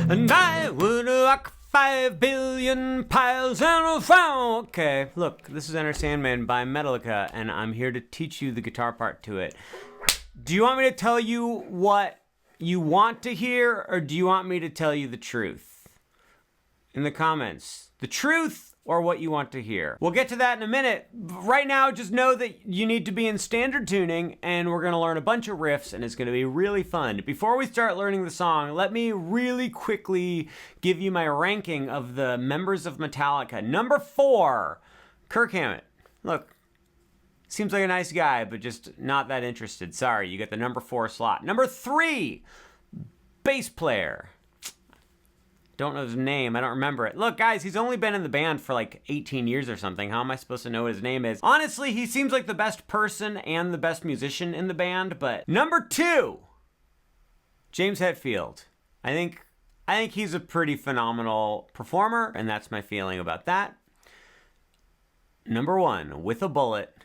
And I would walk 5 billion piles and found. Okay, look, this is Enter Sandman by Metallica, and I'm here to teach you the guitar part to it. Do you want me to tell you what you want to hear, or do you want me to tell you the truth? In the comments, the truth or what you want to hear. We'll get to that in a minute. Right now, just know that you need to be in standard tuning, and we're gonna learn a bunch of riffs, and it's gonna be really fun. Before we start learning the song, let me really quickly give you my ranking of the members of Metallica. Number 4, Kirk Hammett. Look, seems like a nice guy, but just not that interested. Sorry, you get the number 4 slot. Number 3, bass player. Don't know his name. I don't remember it. Look, guys, he's only been in the band for like 18 years or something. How am I supposed to know what his name is? Honestly, he seems like the best person and the best musician in the band, but number 2, James Hetfield. I think he's a pretty phenomenal performer, and that's my feeling about that. Number 1, with a bullet,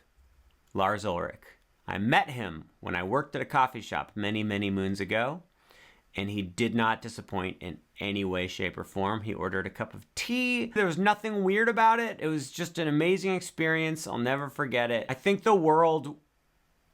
Lars Ulrich. I met him when I worked at a coffee shop many, many moons ago, and he did not disappoint in any way, shape, or form. He ordered a cup of tea. There was nothing weird about it. It was just an amazing experience. I'll never forget it. I think the world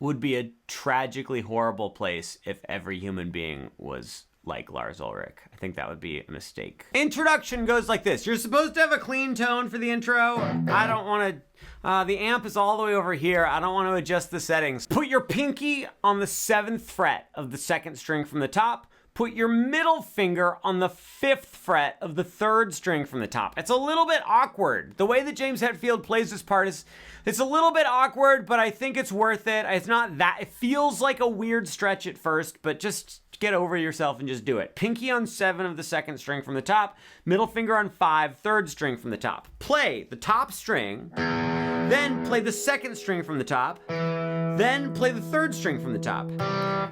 would be a tragically horrible place if every human being was like Lars Ulrich. I think that would be a mistake. Introduction goes like this. You're supposed to have a clean tone for the intro. I don't want to, the amp is all the way over here. I don't want to adjust the settings. Put your pinky on the 7th fret of the 2nd string from the top. Put your middle finger on the 5th fret of the 3rd string from the top. It's a little bit awkward. The way that James Hetfield plays this part it's a little bit awkward, but I think it's worth it. It's not that, it feels like a weird stretch at first, but just get over yourself and just do it. Pinky on 7 of the 2nd string from the top, middle finger on 5, 3rd string from the top. Play the top string, then play the 2nd string from the top, then play the 3rd string from the top.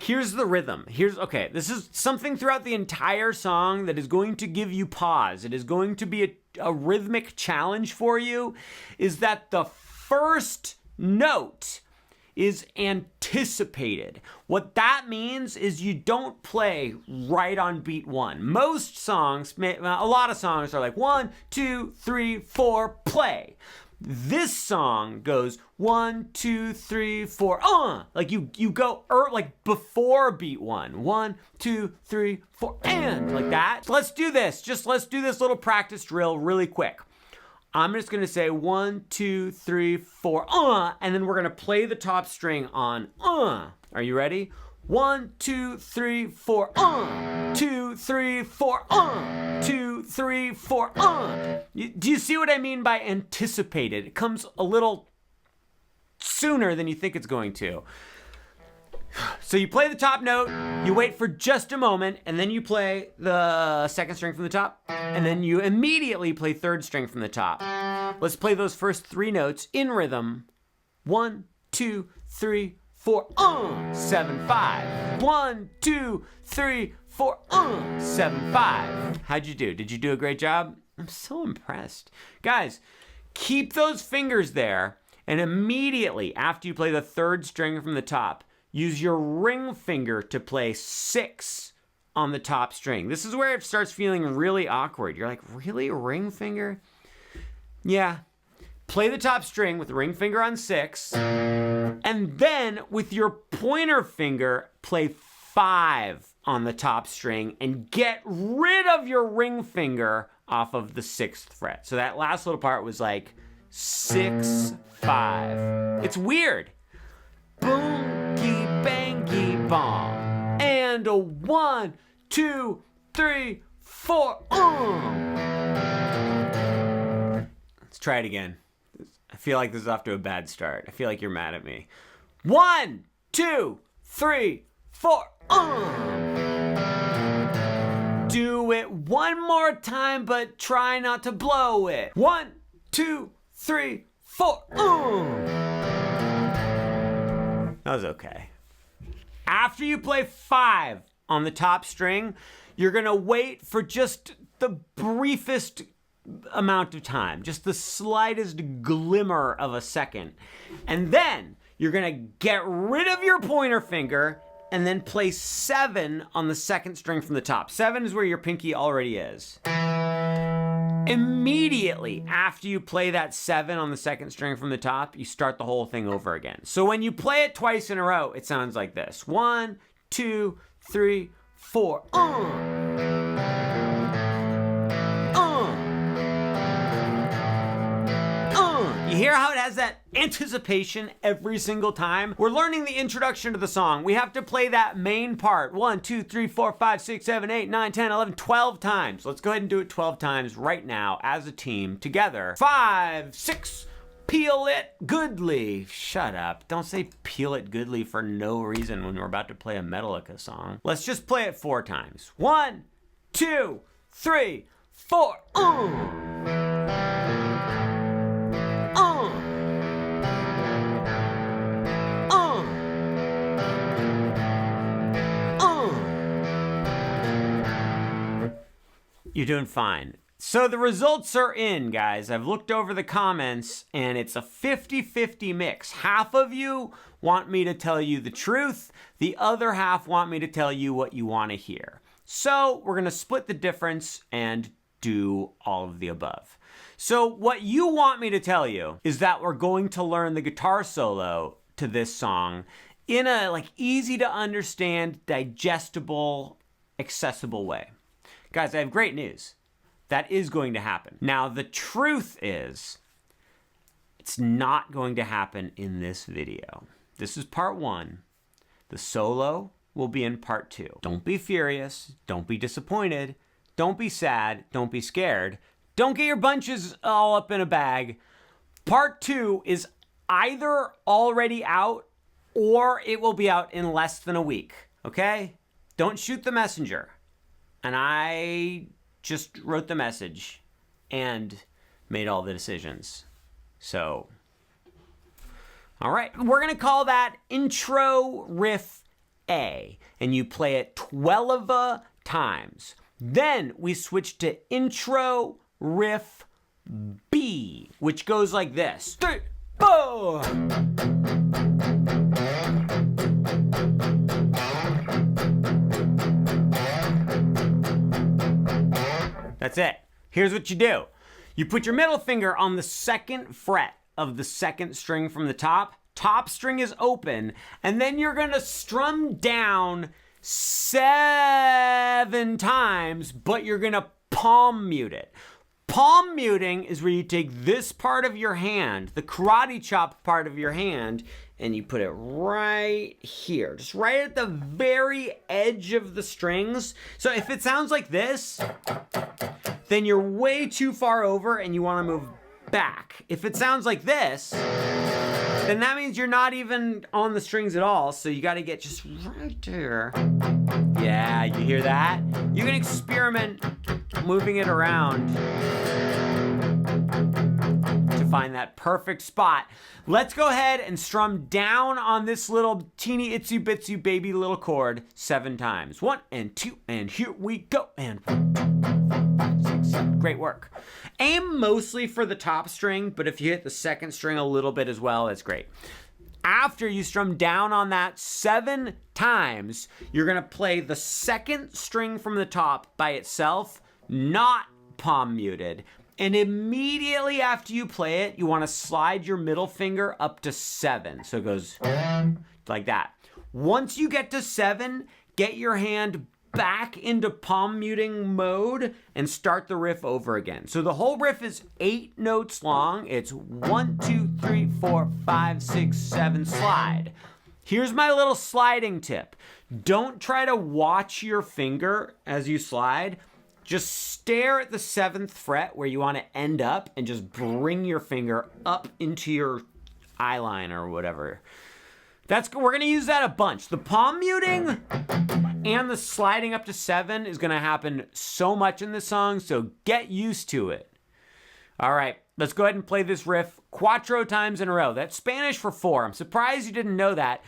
Here's the rhythm. Okay, this is something throughout the entire song that is going to give you pause. It is going to be a rhythmic challenge for you, is that the first note is anticipated. What that means is you don't play right on beat 1. Most songs, a lot of songs are like 1, 2, 3, 4, play. This song goes 1, 2, 3, 4, like you go like before beat 1. 1, 2, 3, 4, and like that. So let's do this. Let's do this little practice drill really quick. I'm just gonna say 1, 2, 3, 4, and then we're gonna play the top string on, Are you ready? 1, 2, 3, 4, 2, 3, 4, 2, 3, 4, Do you see what I mean by anticipated? It comes a little sooner than you think it's going to. So you play the top note, you wait for just a moment, and then you play the 2nd string from the top, and then you immediately play 3rd string from the top. Let's play those first 3 notes in rhythm. 1, 2, 3, 4, 7, 5. 1, 2, 3, 4, 7, 5. How'd you do? Did you do a great job? I'm so impressed. Guys, keep those fingers there, and immediately after you play the 3rd string from the top, use your ring finger to play 6 on the top string. This is where it starts feeling really awkward. You're like, really? Ring finger? Yeah. Play the top string with the ring finger on 6, and then with your pointer finger, play 5 on the top string and get rid of your ring finger off of the 6th fret. So that last little part was like 6, 5. It's weird. Boom, key, bang, key, bong. And a 1, 2, 3, 4. Let's try it again. I feel like this is off to a bad start. I feel like you're mad at me. 1, 2, 3, 4. Do it one more time, but try not to blow it. 1, 2, 3, 4. That was okay. After you play 5 on the top string, you're gonna wait for just the briefest amount of time, just the slightest glimmer of a second. And then you're gonna get rid of your pointer finger and then play 7 on the second string from the top. 7 is where your pinky already is. Immediately after you play that 7 on the second string from the top, you start the whole thing over again. So when you play it twice in a row, it sounds like this. 1, 2, 3, 4. You hear how it has that anticipation every single time? We're learning the introduction to the song. We have to play that main part 1, 2, 3, 4, 5, 6, 7, 8, 9, 10, 11, 12 times. Let's go ahead and do it 12 times right now as a team together. 5, 6, peel it goodly. Shut up. Don't say peel it goodly for no reason when we're about to play a Metallica song. Let's just play it 4 times. 1, 2, 3, 4. You're doing fine. So the results are in, guys. I've looked over the comments, and it's a 50-50 mix. Half of you want me to tell you the truth. The other half want me to tell you what you want to hear. So we're going to split the difference and do all of the above. So what you want me to tell you is that we're going to learn the guitar solo to this song in a easy to understand, digestible, accessible way. Guys, I have great news. That is going to happen. Now, the truth is, it's not going to happen in this video. This is part 1. The solo will be in part 2. Don't be furious. Don't be disappointed. Don't be sad. Don't be scared. Don't get your bunches all up in a bag. Part 2 is either already out or it will be out in less than a week, okay? Don't shoot the messenger. And I just wrote the message and made all the decisions. So, all right. We're going to call that intro riff A. And you play it 12 times. Then we switch to intro riff B, which goes like this. 3, 4. That's it. Here's what you do. You put your middle finger on the 2nd fret of the 2nd string from the top. Top string is open. And then you're going to strum down 7 times, but you're going to palm mute it. Palm muting is where you take this part of your hand, the karate chop part of your hand, and you put it right here, just right at the very edge of the strings. So if it sounds like this, then you're way too far over and you want to move back. If it sounds like this, then that means you're not even on the strings at all. So you got to get just right there. Yeah, you hear that? You can experiment moving it around to find that perfect spot. Let's go ahead and strum down on this little teeny itsy bitsy baby little chord 7 times. 1 and 2 and here we go. And 1, 2, 3, 4, 5, 6, 7. Great work. Aim mostly for the top string, but if you hit the 2nd string a little bit as well, that's great. After you strum down on that 7 times, you're going to play the 2nd string from the top by itself, not palm muted. And immediately after you play it, you want to slide your middle finger up to 7. So it goes like that. Once you get to 7, get your hand back into palm muting mode and start the riff over again. So the whole riff is 8 notes long. It's 1, 2, 3, 4, 5, 6, 7, slide. Here's my little sliding tip. Don't try to watch your finger as you slide. Just stare at the 7th fret where you want to end up and just bring your finger up into your eye line or whatever. We're going to use that a bunch. The palm muting and the sliding up to 7 is going to happen so much in this song, so get used to it. All right, let's go ahead and play this riff 4 times in a row. That's Spanish for 4. I'm surprised you didn't know that.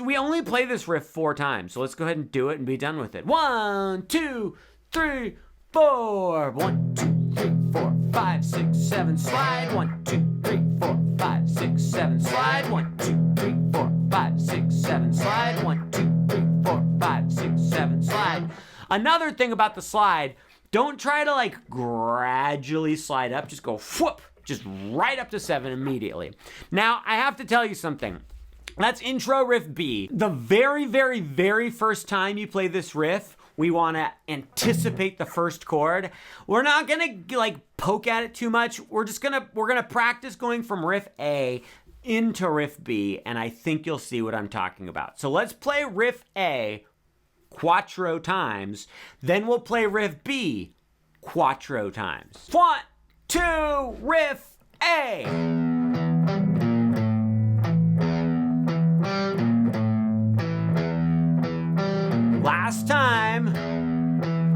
We only play this riff 4 times, so let's go ahead and do it and be done with it. 1, 2, 3, 4. 1, 2, 3, 4, 5, 6, 7, slide. 1, 2, 3, 4, 5, 6, 7, slide. 1, 2, 3, 4, 5, 6, 7, slide. 1, 2, 3, Another thing about the slide, don't try to like gradually slide up. Just go whoop, just right up to 7 immediately. Now, I have to tell you something. That's intro riff B. The very, very, very first time you play this riff, we want to anticipate the first chord. We're not going to like poke at it too much. We're going to practice going from riff A into riff B, and I think you'll see what I'm talking about. So let's play riff A quattro times, then we'll play riff B quattro times. 1, 2, riff A. Last time,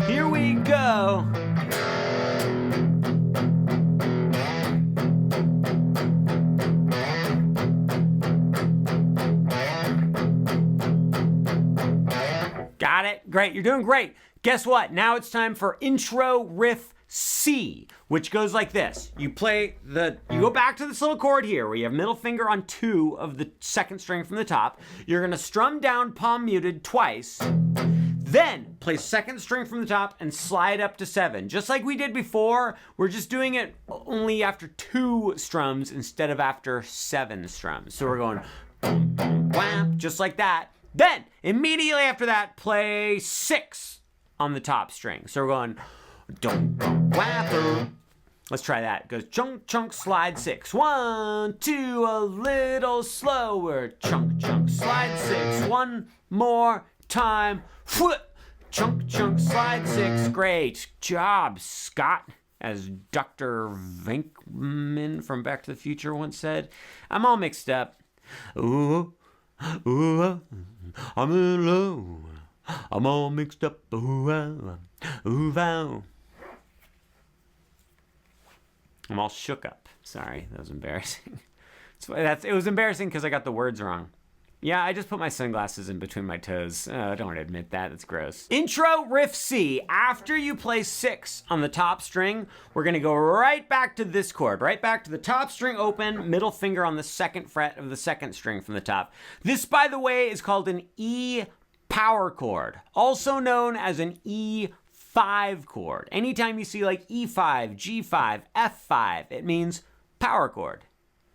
here we go. Got it? Great, you're doing great. Guess what? Now it's time for intro riff C, which goes like this. You go back to this little chord here where you have middle finger on 2 of the second string from the top. You're gonna strum down palm muted twice, then play second string from the top and slide up to 7. Just like we did before, we're just doing it only after 2 strums instead of after 7 strums. So we're going boom, boom, wham, just like that. Then, immediately after that, play 6 on the top string. So we're going, dum, dum, wham, boom. Let's try that. It goes chunk, chunk, slide 6. 1, 2, a little slower. Chunk, chunk, slide 6. One more time. Whoop. Chunk, chunk, slide 6. Great job, Scott, as Dr. Venkman from Back to the Future once said. I'm all mixed up. Ooh, ooh, I'm in love. I'm all mixed up. Ooh, ooh, wow. I'm all shook up. Sorry, that was embarrassing. It was embarrassing because I got the words wrong. Yeah, I just put my sunglasses in between my toes. Don't admit that, that's gross. Intro riff C. After you play 6 on the top string, we're gonna go right back to this chord, right back to the top string open, middle finger on the 2nd fret of the 2nd string from the top. This, by the way, is called an E power chord, also known as an E5 chord. Anytime you see like E5, G5, F5, it means power chord,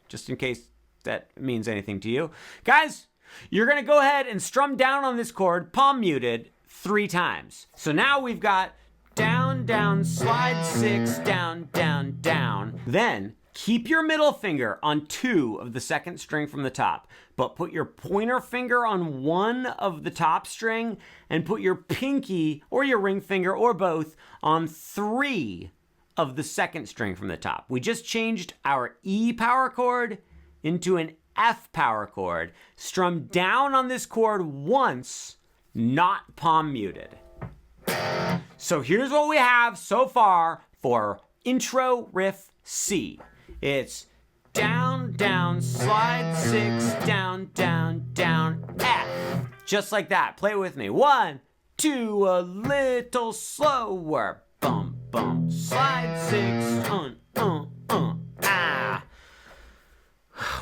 just in case that means anything to you. Guys, you're gonna go ahead and strum down on this chord, palm muted, 3 times. So now we've got down, down, slide 6, down, down, down. Then keep your middle finger on 2 of the 2nd string from the top, but put your pointer finger on 1 of the top string and put your pinky or your ring finger or both on 3 of the 2nd string from the top. We just changed our E power chord into an F power chord. Strum down on this chord once, not palm muted. So here's what we have so far for intro riff C. It's down, down, slide 6, down, down, down, F. Just like that. Play it with me. 1, 2, a little slower. Bum, bum, slide 6, ah.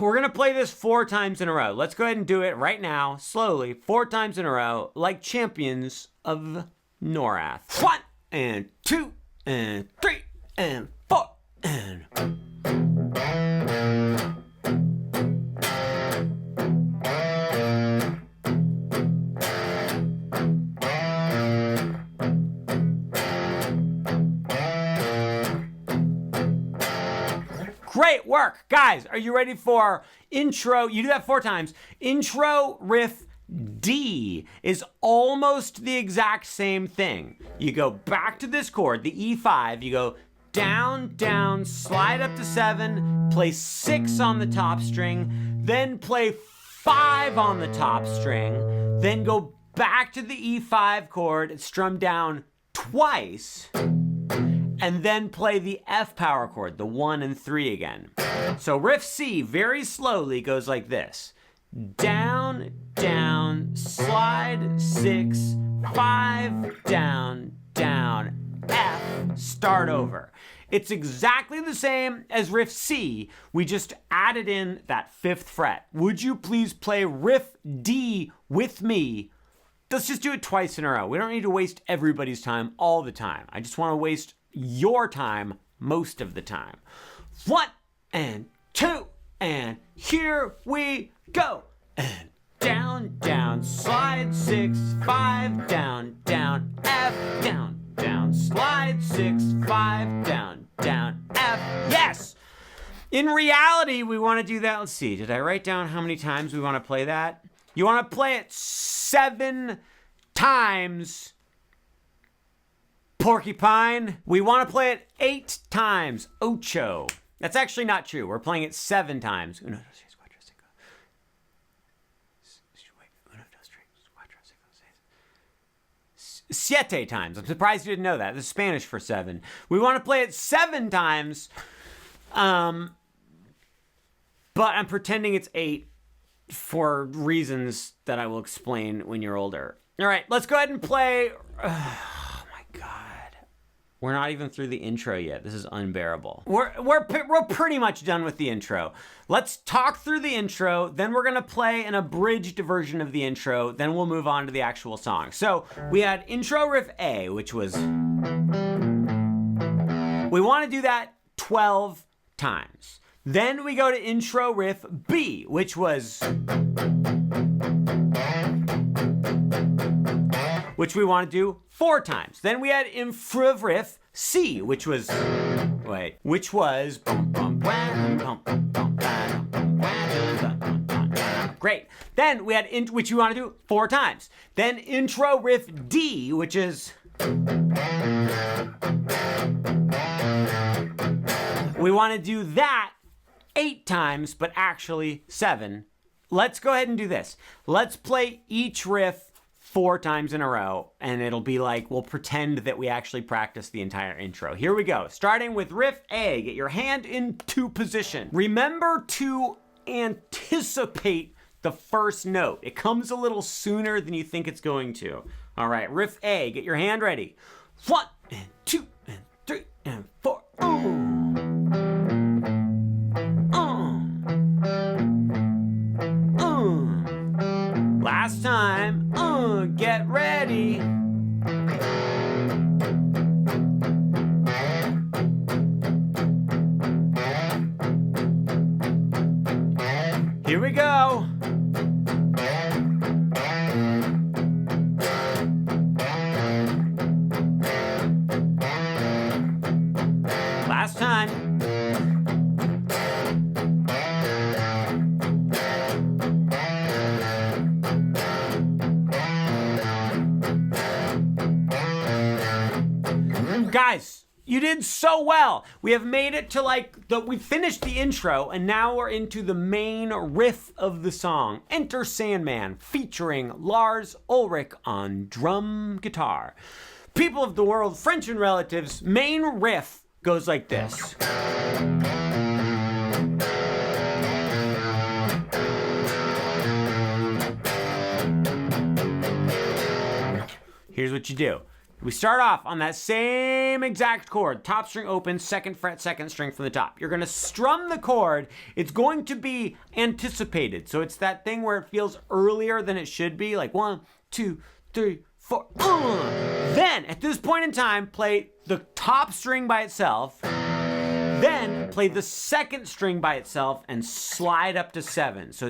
We're gonna play this 4 times in a row. Let's go ahead and do it right now, slowly, 4 times in a row, like champions of Norath. 1 and 2 and 3 and 4 and... Great work. Guys, are you ready for intro? You do that 4 times. Intro riff D is almost the exact same thing. You go back to this chord, the E5, you go down, down, slide up to 7, play 6 on the top string, then play 5 on the top string, then go back to the E5 chord and strum down twice, and then play the F power chord, the 1 and 3 again. So riff C very slowly goes like this. Down, down, slide 6, 5, down, down, F, start over. It's exactly the same as riff C. We just added in that 5th fret. Would you please play riff D with me let's just do it twice in a row. We don't need to waste everybody's time all the time. I just want to waste your time most of the time. 1 and 2 and here we go. And down, down, slide 6, 5, down, down, F, down, down, slide 6, 5, down, down, F. Yes! In reality, we want to do that. Let's see. Did I write down how many times we want to play that? You want to play it 7 times. Porcupine. We want to play it 8 times. Ocho. That's actually not true. We're playing it 7 times. 1, 2, 3, 4, 5, 6, 7 times. I'm surprised you didn't know that. This is Spanish for 7. We want to play it 7 times. But I'm pretending it's 8 for reasons that I will explain when you're older. All right, let's go ahead and play. Oh my God. We're not even through the intro yet. This is unbearable. We're pretty much done with the intro. Let's talk through the intro, then we're gonna play an abridged version of the intro, then we'll move on to the actual song. So we had intro riff A, which was, we wanna do that 12 times. Then we go to intro riff B, which was, which we want to do 4 times. Then we had improv riff C, which was, which was, great. Then we had, which we want to do 4 times. Then intro riff D, which is, we want to do that 8 times, but actually 7. Let's go ahead and do this. Let's play each riff 4 times in a row, and it'll be like, we'll pretend that we actually practiced the entire intro. Here we go. Starting with riff A. Get your hand into position. Remember to anticipate the first note. It comes a little sooner than you think it's going to. All right, riff A. Get your hand ready. 1 and 2 and 3 and 4. Ooh. Last time, get ready. Here we go. Last time. Guys, you did so well. We have made it to we finished the intro and now we're into the main riff of the song. Enter Sandman featuring Lars Ulrich on drum guitar. People of the world, French and relatives, main riff goes like this. Here's what you do. We start off on that same exact chord, top string open, 2nd fret, 2nd string from the top. You're gonna strum the chord. It's going to be anticipated. So it's that thing where it feels earlier than it should be, like 1, 2, 3, 4. Then, at this point in time, play the top string by itself, then play the 2nd string by itself and slide up to 7. So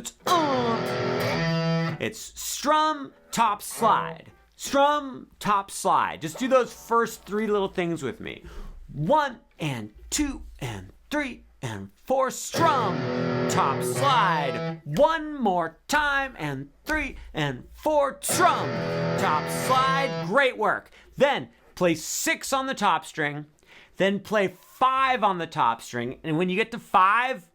it's strum, top, slide. Strum, top, slide. Just do those first 3 little things with me. 1 and 2 and 3 and 4. Strum, top, slide. 1 more time and 3 and 4. Strum, top, slide. Great work. Then play 6 on the top string. Then play 5 on the top string. And when you get to 5,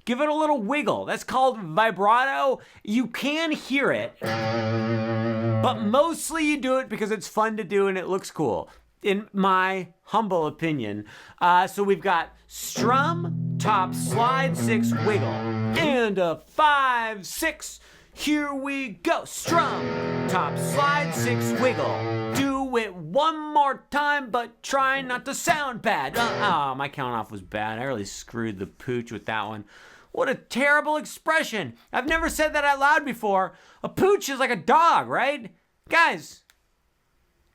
give it a little wiggle. That's called vibrato. You can hear it, but mostly you do it because it's fun to do and it looks cool, in my humble opinion. So we've got strum, top, slide, 6, wiggle, and a 5, 6. Here we go. Strum, top, slide, 6, wiggle. Do it 1 more time, but try not to sound bad. My count off was bad. I really screwed the pooch with that one. What a terrible expression. I've never said that out loud before. A pooch is like a dog, right? Guys,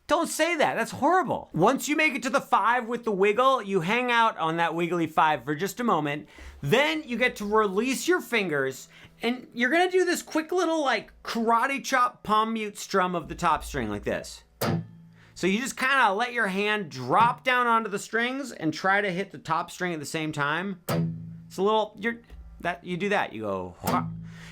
don't say that. That's horrible. Once you make it to the 5 with the wiggle, you hang out on that wiggly 5 for just a moment. Then you get to release your fingers, and you're gonna do this quick little like karate chop palm mute strum of the top string like this. So you just kind of let your hand drop down onto the strings and try to hit the top string at the same time. It's a little, you do that, you go, wha.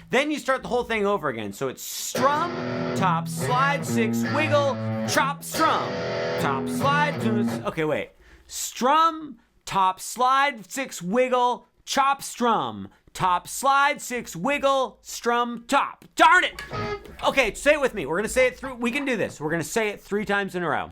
Then you start the whole thing over again. So it's strum, top, slide, 6, wiggle, chop, strum, top, slide, okay, wait. Strum, top, slide, 6, wiggle, chop, strum, top, slide, 6, wiggle, strum, top. Darn it! Okay, say it with me. We're gonna say it through, we can do this. We're gonna say it 3 times in a row.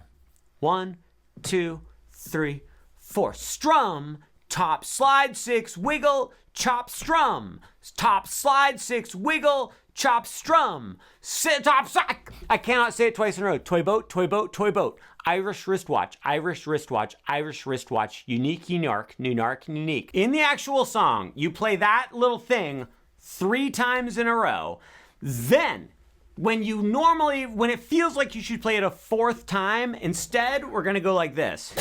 1, 2, 3, 4. Strum, top, slide, 6, wiggle, chop, strum, top, slide, 6, wiggle, chop, strum, top, I cannot say it twice in a row. Toy boat, toy boat, toy boat. Irish wristwatch, Irish wristwatch, Irish wristwatch, unique, unique. In the actual song, you play that little thing 3 times in a row. Then, when it feels like you should play it a 4th time, instead, we're gonna go like this.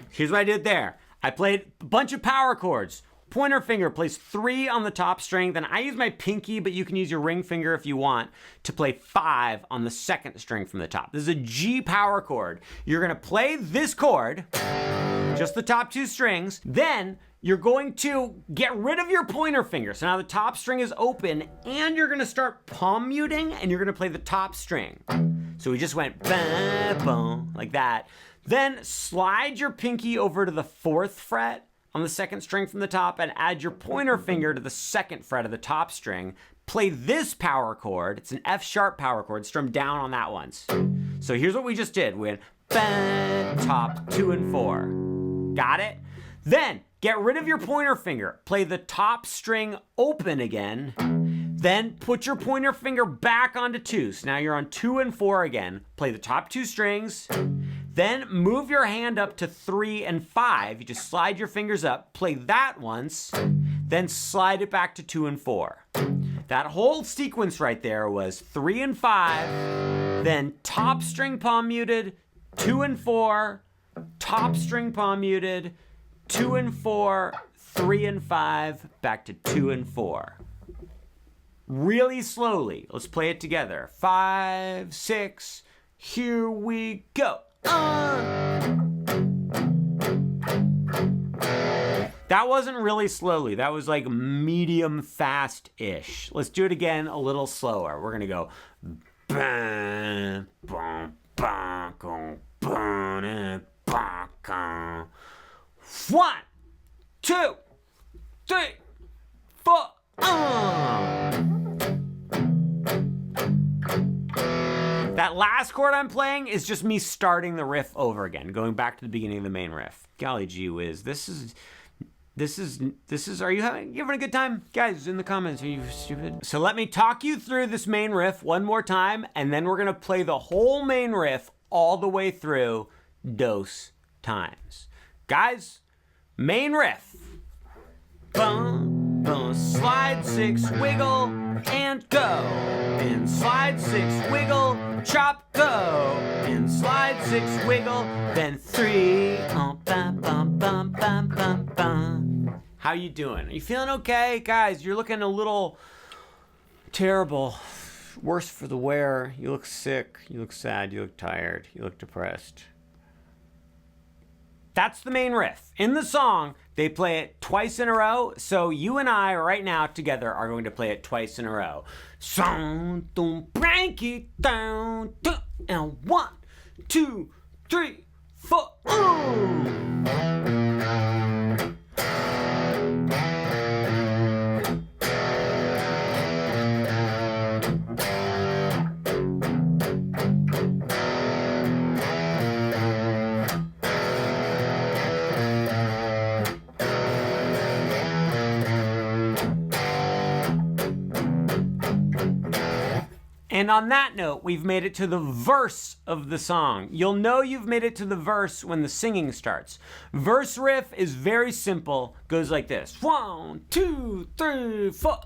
Here's what I did there. I played a bunch of power chords. Pointer finger plays 3 on the top string. Then I use my pinky, but you can use your ring finger if you want, to play 5 on the 2nd string from the top. This is a G power chord. You're gonna play this chord, just the top 2 strings. Then you're going to get rid of your pointer finger. So now the top string is open, and you're gonna start palm muting, and you're gonna play the top string. So we just went ba-boom, like that. Then slide your pinky over to the 4th fret on the 2nd string from the top and add your pointer finger to the 2nd fret of the top string. Play this power chord. It's an F sharp power chord. Strum down on that once. So here's what we just did. We went ba, top, 2 and 4. Got it? Then get rid of your pointer finger. Play the top string open again. Then put your pointer finger back onto 2. So now you're on 2 and 4 again. Play the top 2 strings. Then move your hand up to 3 and 5. You just slide your fingers up, play that once, then slide it back to 2 and 4. That whole sequence right there was 3 and 5, then top string palm muted, 2 and 4, top string palm muted, 2 and 4, 3 and 5, back to 2 and 4. Really slowly. Let's play it together. 5, 6, here we go. That wasn't really slowly. That was like medium fast-ish. Let's do it again a little slower. We're gonna go. 1, 2, 3, 4. That last chord I'm playing is just me starting the riff over again, going back to the beginning of the main riff. Golly gee whiz, this is, are you having a good time? Guys, in the comments, are you stupid? So let me talk you through this main riff one more time, and then we're gonna play the whole main riff all the way through dose times. Guys, main riff. Bum, bum, slide 6, wiggle, and go. And slide 6, wiggle, chop, go. And slide 6, wiggle, then 3. Bum, bum, bum, bum, bum, bum. How you doing? Are you feeling okay? Guys, you're looking a little terrible. Worse for the wear. You look sick. You look sad. You look tired. You look depressed. That's the main riff. In the song, they play it twice in a row, so you and I right now together are going to play it twice in a row. Song, don't break it down, and 1, 2, 3, 4. And on that note, we've made it to the verse of the song. You'll know you've made it to the verse when the singing starts. Verse riff is very simple, goes like this. 1, 2, 3, 4.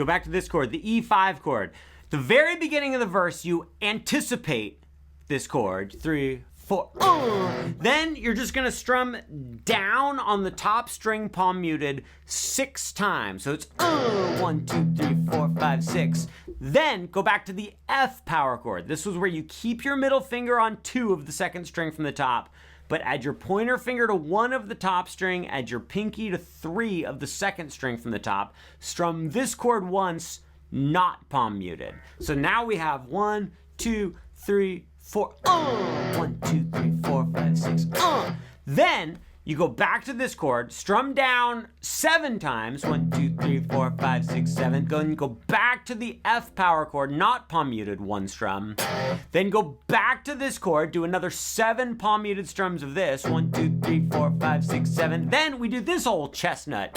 Go back to this chord, the E5 chord. The very beginning of the verse, you anticipate this chord, 3, 4. Then you're just gonna strum down on the top string, palm muted, 6 times. So it's 1, 2, 3, 4, 5, 6. Then go back to the F power chord. This was where you keep your middle finger on 2 of the second string from the top, but add your pointer finger to 1 of the top string, add your pinky to 3 of the second string from the top, strum this chord once, not palm muted. So now we have 1, 2, 3, 4. 1, 2, 3, 4, 5, 6. Then you go back to this chord, strum down 7 times. 1, 2, 3, 4, 5, 6, 7. Then go back to the F power chord, not palm muted, 1 strum. Then go back to this chord, do another 7 palm muted strums of this. 1, 2, 3, 4, 5, 6, 7. Then we do this old chestnut.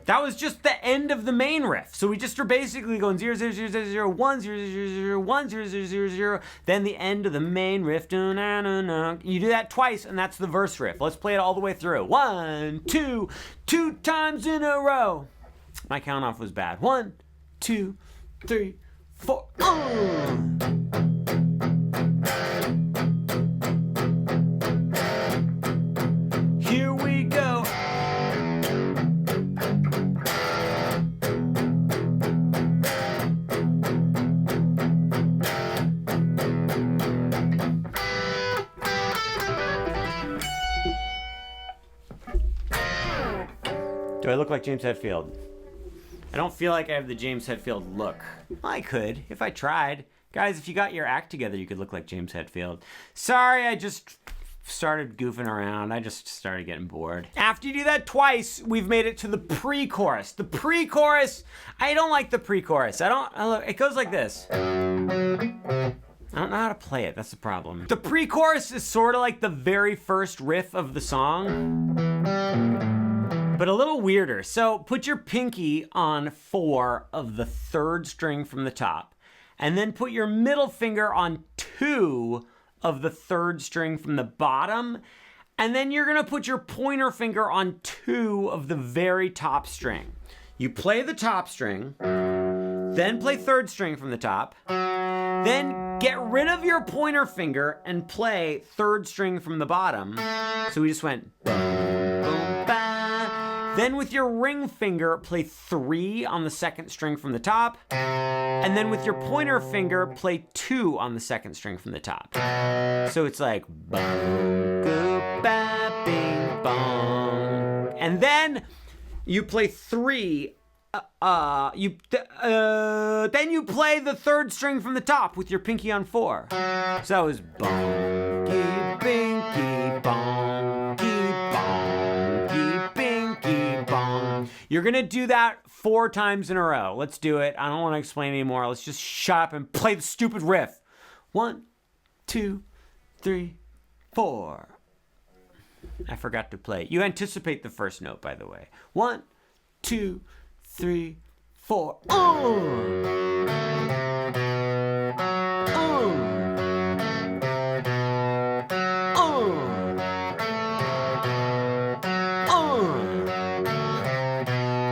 That was just the end of the main riff. So we just are basically going 0, 0, 0, 0, 0, 1, 0, 0, 0, 1, 0, 0, 0, 0, then the end of the main riff. You do that twice, and that's the verse riff. Let's play it all the way through. 1, 2, 2 times in a row. My count off was bad. 1, 2, 3, 4. Here we go. Do I look like James Hetfield? I don't feel like I have the James Hetfield look. I could, if I tried. Guys, if you got your act together, you could look like James Hetfield. Sorry, I just started goofing around. I just started getting bored. After you do that twice, we've made it to the pre-chorus. The pre-chorus, I don't like the pre-chorus. It goes like this. I don't know how to play it, that's the problem. The pre-chorus is sort of like the very first riff of the song, but a little weirder. So put your pinky on 4 of the 3rd string from the top, and then put your middle finger on 2 of the 3rd string from the bottom, and then you're gonna put your pointer finger on 2 of the very top string. You play the top string, then play 3rd string from the top, then get rid of your pointer finger and play 3rd string from the bottom. So we just went boom, boom, ba. Then with your ring finger, play 3 on the 2nd string from the top, and then with your pointer finger, play 2 on the 2nd string from the top. So it's like boom, go, ba, bing, bong. And then you play 3. Then you play the 3rd string from the top with your pinky on 4. So that was bonky, binky, bonky, bonky, binky, bong. You're gonna do that 4 times in a row. Let's do it. I don't want to explain anymore. Let's just shut up and play the stupid riff. 1, 2, 3, 4. I forgot to play. You anticipate the first note, by the way. 1, 2, 3, 4.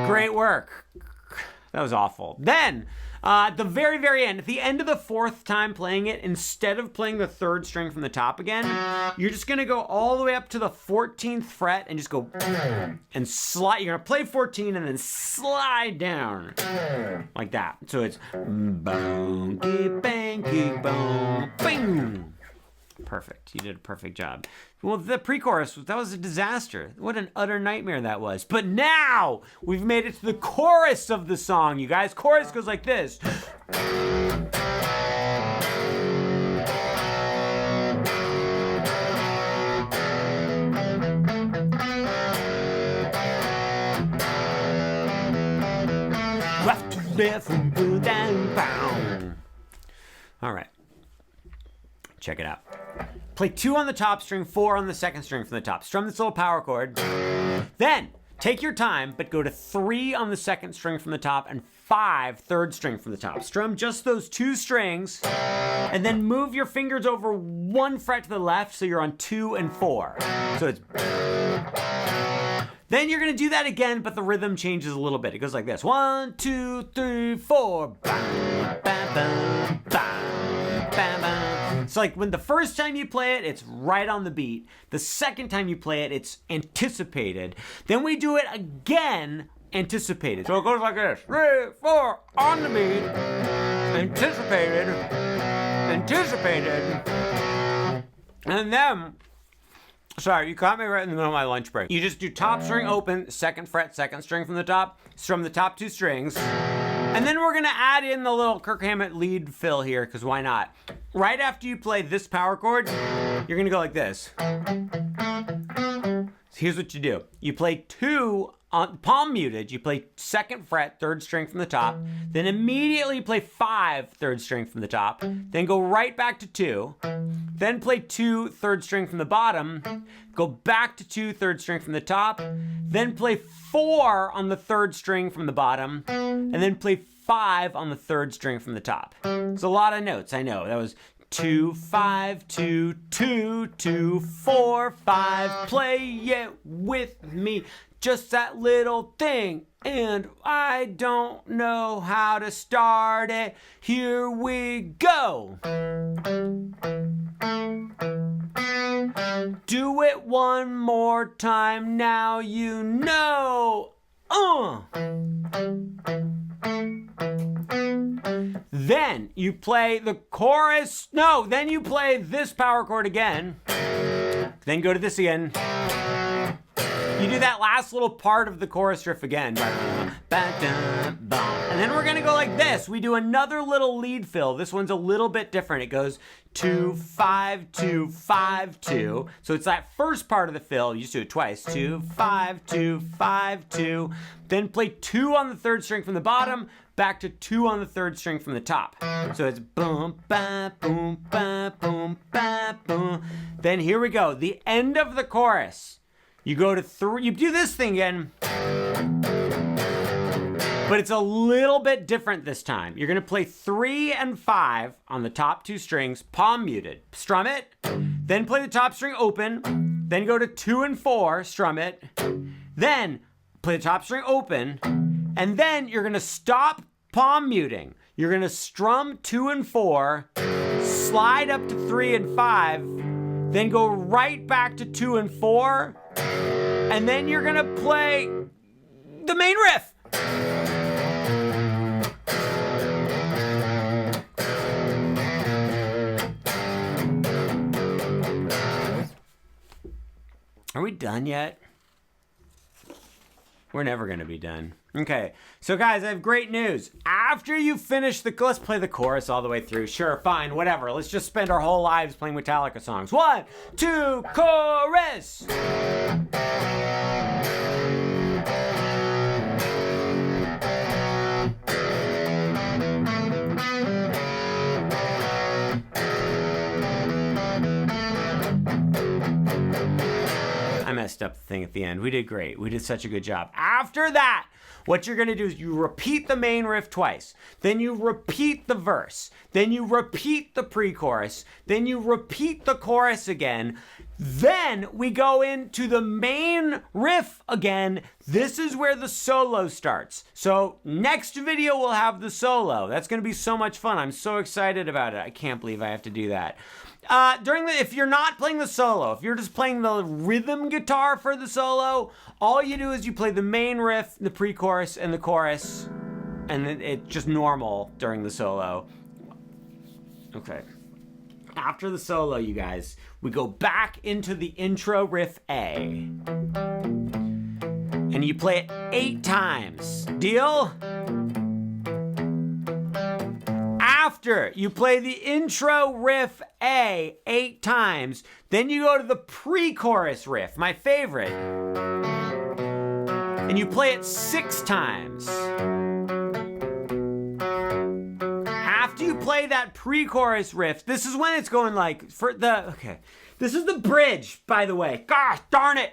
Great work. That was awful. Then, at the very, very end, at the end of the 4th time playing it, instead of playing the 3rd string from the top again, you're just gonna go all the way up to the 14th fret and just go and slide. You're gonna play 14 and then slide down like that. So it's bonky, banky, bong, bing. Perfect. You did a perfect job. Well, the pre-chorus, that was a disaster. What an utter nightmare that was. But now we've made it to the chorus of the song, you guys. Chorus goes like this. All right. Check it out. Play 2 on the top string, 4 on the 2nd string from the top. Strum this little power chord. Then take your time, but go to 3 on the 2nd string from the top and 5 3rd string from the top. Strum just those 2 strings, and then move your fingers over 1 fret to the left so you're on 2 and 4. So it's. Then you're gonna do that again, but the rhythm changes a little bit. It goes like this. 1, 2, 3, 4. Bam, bam, bam, bam, bam, bam. So like when the first time you play it, it's right on the beat. The second time you play it, it's anticipated. Then we do it again, anticipated. So it goes like this. 3, 4, on the beat, anticipated, anticipated. And then, sorry, you caught me right in the middle of my lunch break. You just do top string open, second fret, second string from the top 2 strings. And then we're gonna add in the little Kirk Hammett lead fill here, because why not? Right after you play this power chord, you're gonna go like this. So here's what you do. You play 2 on palm muted, you play second fret, 3rd string from the top, then immediately play 5, 3rd string from the top, then go right back to 2, then play 2, 3rd string from the bottom, go back to 2, 3rd string from the top, then play 4 on the 3rd string from the bottom, and then play 5 on the 3rd string from the top. It's a lot of notes, I know. That was 2, 5, 2, 2, 2, 4, 5. Play it with me. Just that little thing, and I don't know how to start it. Here we go. Do it one more time, now you know. Then you play the chorus. No, then you play this power chord again. Then go to this again. You do that last little part of the chorus riff again. And then we're gonna go like this. We do another little lead fill. This one's a little bit different. It goes 2, 5, 2, 5, 2. So it's that first part of the fill. You just do it twice. 2, 5, 2, 5, 2. Then play 2 on the 3rd string from the bottom, back to 2 on the 3rd string from the top. So it's boom, ba, boom, ba, boom, ba, boom. Then here we go. The end of the chorus. You go to 3, you do this thing again, but it's a little bit different this time. You're gonna play 3 and 5 on the top 2 strings, palm muted, strum it, then play the top string open, then go to 2 and 4, strum it, then play the top string open, and then you're gonna stop palm muting. You're gonna strum 2 and 4, slide up to 3 and 5, then go right back to 2 and 4, and then you're gonna play the main riff. Are we done yet? We're never gonna be done. Okay, so guys, I have great news. After you finish let's play the chorus all the way through. Sure, fine, whatever. Let's just spend our whole lives playing Metallica songs. 1, 2, chorus! I messed up the thing at the end. We did great. We did such a good job. After that, what you're gonna do is you repeat the main riff twice. Then you repeat the verse. Then you repeat the pre-chorus. Then you repeat the chorus again. Then we go into the main riff again. This is where the solo starts. So next video we'll have the solo. That's gonna be so much fun. I'm so excited about it. I can't believe I have to do that. If you're not playing the solo, if you're just playing the rhythm guitar for the solo, all you do is you play the main riff, the pre-chorus, and the chorus, and then it's just normal during the solo. Okay. After the solo, you guys, we go back into the intro Riff A. And you play it 8 times. Deal? After you play the intro Riff A 8 times, then you go to the pre-chorus riff, my favorite, and you play it 6 times. After you play that pre-chorus riff, this is when it's going like, this is the bridge, by the way. Gosh darn it.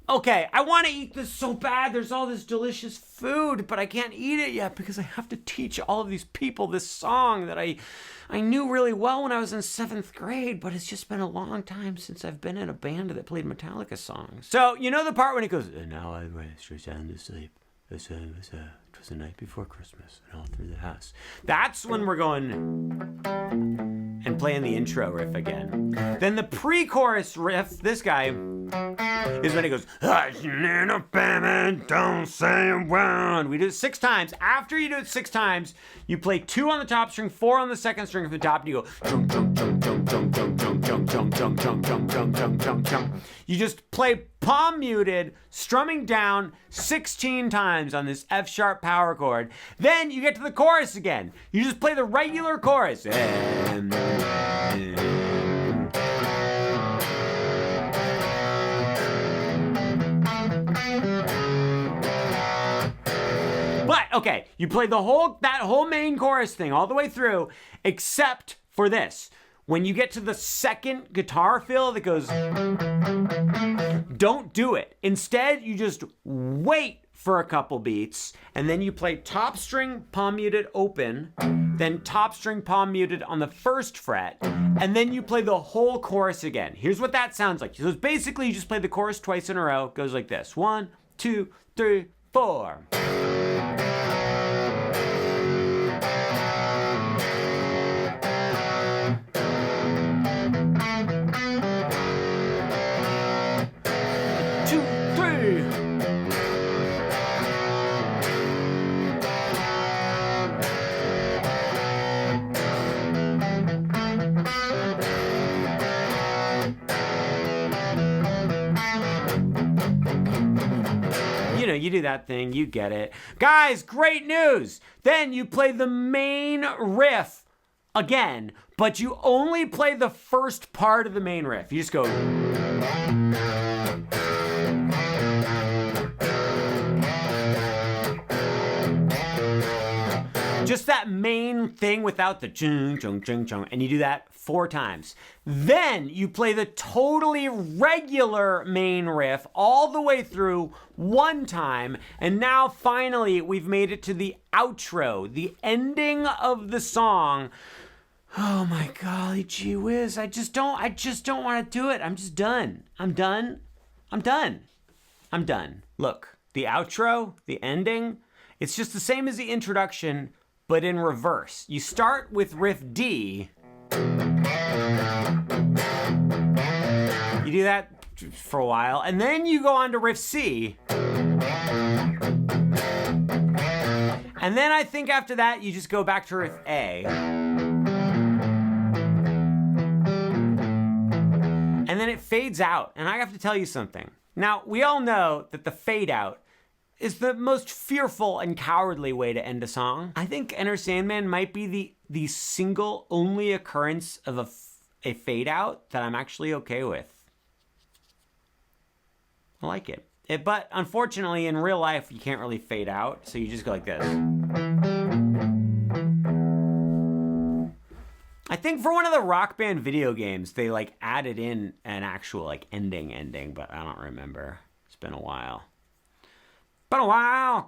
Okay, I want to eat this so bad. There's all this delicious food, but I can't eat it yet because I have to teach all of these people this song that I knew really well when I was in 7th grade, but it's just been a long time since I've been in a band that played Metallica songs. So, you know the part when it goes, and now I went straight down to sleep. It was the night before Christmas, and all through the house. That's when we're going and playing the intro riff again. Then the pre-chorus riff, this guy, is when he goes, don't say a word. We do it 6 times. After you do it 6 times, you play 2 on the top string, 4 on the second string from the top, and you go, jump, jump, jump, jump, jump, jump, jump, jump, jump, jump, jump, jump, jump, jump, jump, jump. You just play palm muted, strumming down 16 times on this F sharp power chord. Then you get to the chorus again. You just play the regular chorus. But okay, you play that whole main chorus thing all the way through, except for this. When you get to the second guitar fill that goes, don't do it. Instead, you just wait for a couple beats, and then you play top string palm muted open, then top string palm muted on the 1st fret, and then you play the whole chorus again. Here's what that sounds like. So it's basically you just play the chorus twice in a row. It goes like this. 1, 2, 3, 4. You do that thing, you get it. Guys, great news! Then you play the main riff again, but you only play the first part of the main riff. You just go... Just that main thing without the chung, chung, chung, chung, and you do that 4 times. Then you play the totally regular main riff all the way through 1 time, and now finally we've made it to the outro, the ending of the song. Oh my golly gee whiz, I just don't want to do it. I'm just done. I'm done. Look, the outro, the ending, it's just the same as the introduction, but in reverse. You start with Riff D. You do that for a while, and then you go on to Riff C. And then I think after that, you just go back to Riff A. And then it fades out, and I have to tell you something. Now, we all know that the fade out is the most fearful and cowardly way to end a song. I think Enter Sandman might be the single only occurrence of a fade out that I'm actually okay with. I like it. But unfortunately, in real life, you can't really fade out, so you just go like this. I think for one of the Rock Band video games, they like added in an actual like ending, but I don't remember. It's been a while.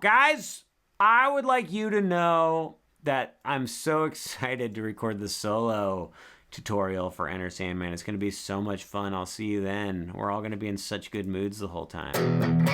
Guys, I would like you to know that I'm so excited to record the solo tutorial for Enter Sandman. It's going to be so much fun. I'll see you then. We're all going to be in such good moods the whole time.